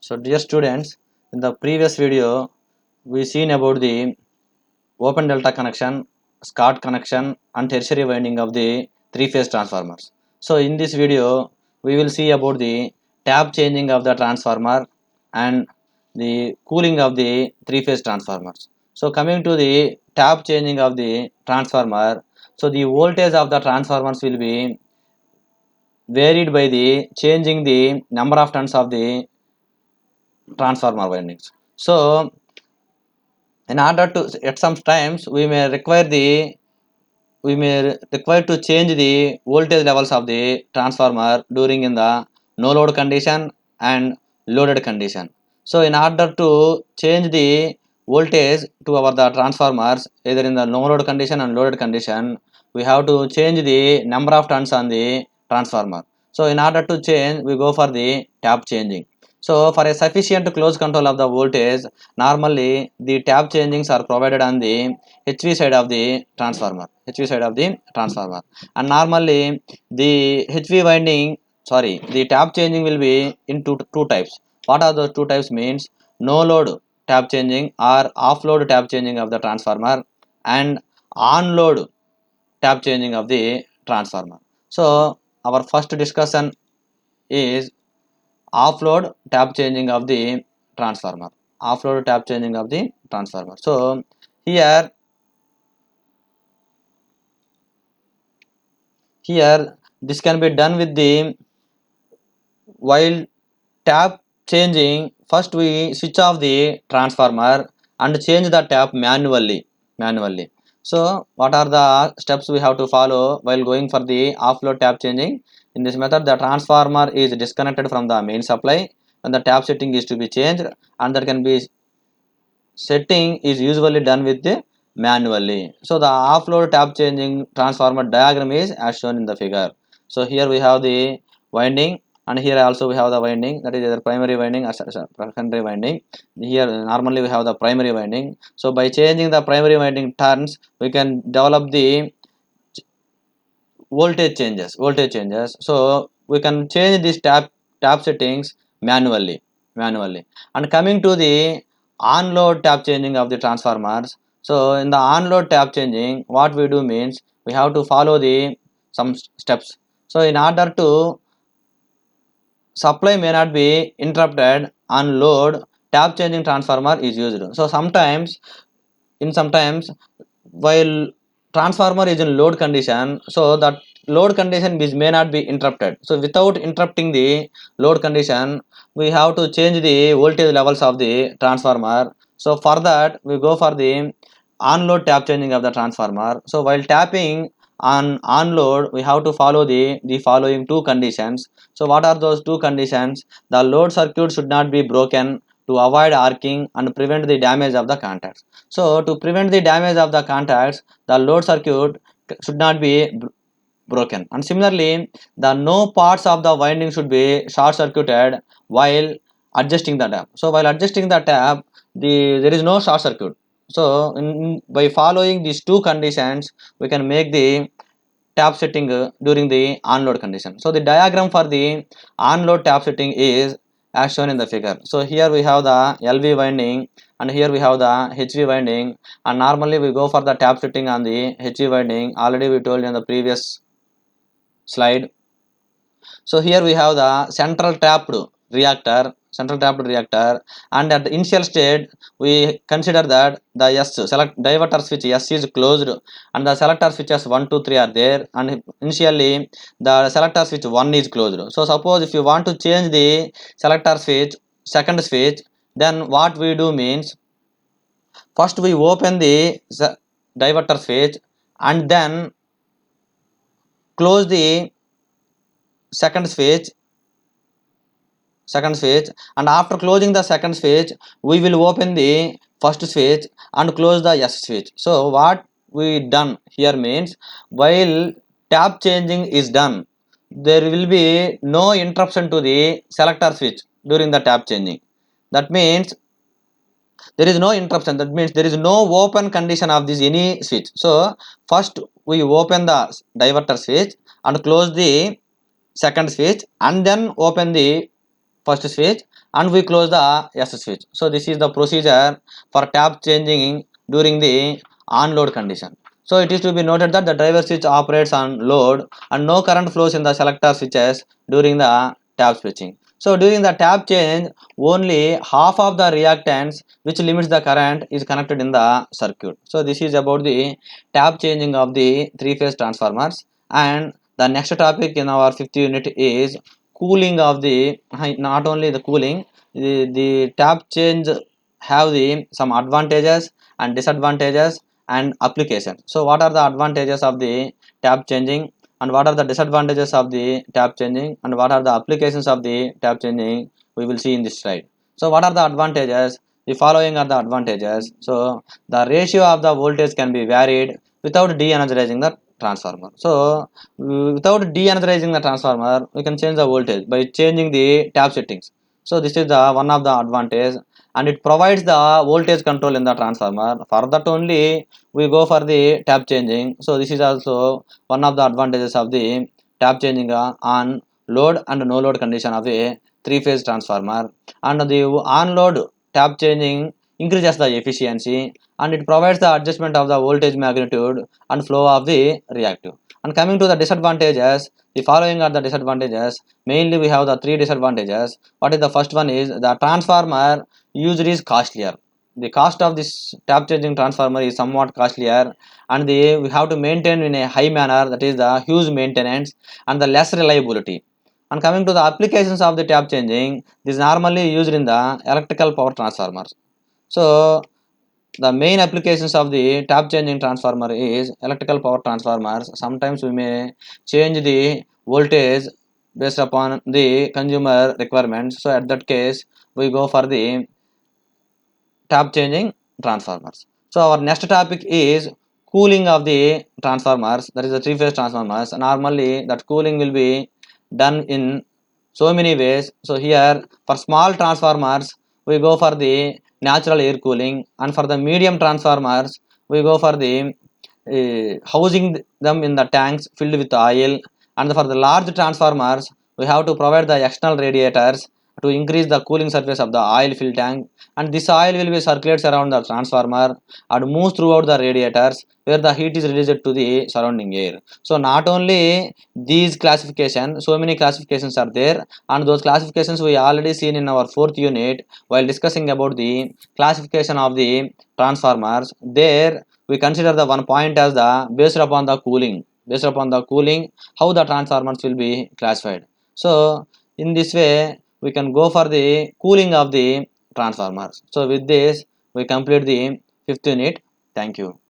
So dear students, in the previous video we seen about the open delta connection, SCOT connection and tertiary winding of the three-phase transformers. So in this video we will see about the tap changing of the transformer and the cooling of the three-phase transformers. So coming to the tap changing of the transformer, so the voltage of the transformers will be varied by the changing the number of turns of the transformer windings. So in order to at some times we may require to change the voltage levels of the transformer during in the no load condition and loaded condition. So in order to change the voltage to our the transformers either in the no load condition and loaded condition, we have to change the number of turns on the transformer. So in order to change, we go for the tap changing. So for a sufficient close control of the voltage, normally the tap changings are provided on the HV side of the transformer. HV side of the transformer. And normally the HV winding, the tap changing will be in two types. What are those two types means? No load tap changing or off load tap changing of the transformer and on load tap changing of the transformer. So our first discussion is offload tap changing of the transformer. Offload tap changing of the transformer. So here this can be done with the while tap changing. First we switch off the transformer and change the tap manually. So what are the steps we have to follow while going for the offload tap changing? In this method, the transformer is disconnected from the main supply and the tap setting is to be changed, and that can be setting is usually done with the manually. So the offload tap changing transformer diagram is as shown in the figure. So here we have the winding, and here also we have the winding, that is either primary winding or secondary winding. Here normally we have the primary winding. So by changing the primary winding turns, we can develop the voltage changes. So we can change these tap settings manually. And coming to the on load tap changing of the transformers, so in the on load tap changing, what we do means we have to follow the some steps. So in order to supply may not be interrupted on load, tap changing transformer is used. So sometimes while transformer is in load condition, so that load condition is may not be interrupted. So without interrupting the load condition, we have to change the voltage levels of the transformer. So for that we go for the on load tap changing of the transformer. So while tapping on load, we have to follow the following two conditions. So what are those two conditions? The load circuit should not be broken to avoid arcing and prevent the damage of the contacts. So to prevent the damage of the contacts, the load circuit should not be broken. And similarly, the no parts of the winding should be short circuited while adjusting the tap. So while adjusting the tap, there is no short circuit. So by following these two conditions, we can make the tap setting during the on load condition. So the diagram for the on load tap setting is as shown in the figure. So here we have the LV winding and here we have the HV winding, and normally we go for the tap setting on the HV winding. Already we told in the previous slide. So here we have the central tapped reactor, and at the initial state we consider that the select diverter switch S is closed and the selector switches 1, 2, 3 are there, and initially the selector switch 1 is closed. So suppose if you want to change the selector switch second switch, then what we do means first we open the diverter switch and then close the second switch, and after closing the second switch we will open the first switch and close the S switch. So what we done here means while tap changing is done, there will be no interruption to the selector switch during the tap changing. That means there is no interruption, that means there is no open condition of this any switch. So first we open the diverter switch and close the second switch and then open the first switch, and we close the S switch. So this is the procedure for tap changing during the on load condition. So it is to be noted that the driver switch operates on load and no current flows in the selector switches during the tap switching. So during the tap change, only half of the reactance which limits the current is connected in the circuit. So this is about the tap changing of the three-phase transformers. And the next topic in our fifth unit is cooling of the, not only the cooling, the tap change have the some advantages and disadvantages and application. So what are the advantages of the tap changing, and what are the disadvantages of the tap changing, and what are the applications of the tap changing, we will see in this slide. So what are the advantages? The following are the advantages. So the ratio of the voltage can be varied without de-energizing the transformer. So without de-energizing the transformer, we can change the voltage by changing the tap settings. So this is the one of the advantage, and it provides the voltage control in the transformer. For that only we go for the tap changing. So this is also one of the advantages of the tap changing on load and no load condition of a three-phase transformer. And the on load tap changing increases the efficiency, and it provides the adjustment of the voltage magnitude and flow of the reactive. And coming to the disadvantages, the following are the disadvantages. Mainly we have the three disadvantages. What is the first one is the transformer user is costlier. The cost of this tap changing transformer is somewhat costlier, and we have to maintain in a high manner, that is the huge maintenance and the less reliability. And coming to the applications of the tap changing, this is normally used in the electrical power transformers. So the main applications of the tap changing transformer is electrical power transformers. Sometimes we may change the voltage based upon the consumer requirements. So at that case, we go for the tap changing transformers. So our next topic is cooling of the transformers, that is the three-phase transformers. Normally that cooling will be done in so many ways. So here for small transformers we go for the natural air cooling, and for the medium transformers we go for the housing them in the tanks filled with oil, and for the large transformers we have to provide the external radiators to increase the cooling surface of the oil filled tank, and this oil will be circulates around the transformer and moves throughout the radiators where the heat is released to the surrounding air. So not only these classifications, so many classifications are there, and those classifications we already seen in our fourth unit while discussing about the classification of the transformers. There we consider the one point as the based upon the cooling, how the transformers will be classified. So in this way we can go for the cooling of the transformers. So with this we complete the fifth unit. Thank you.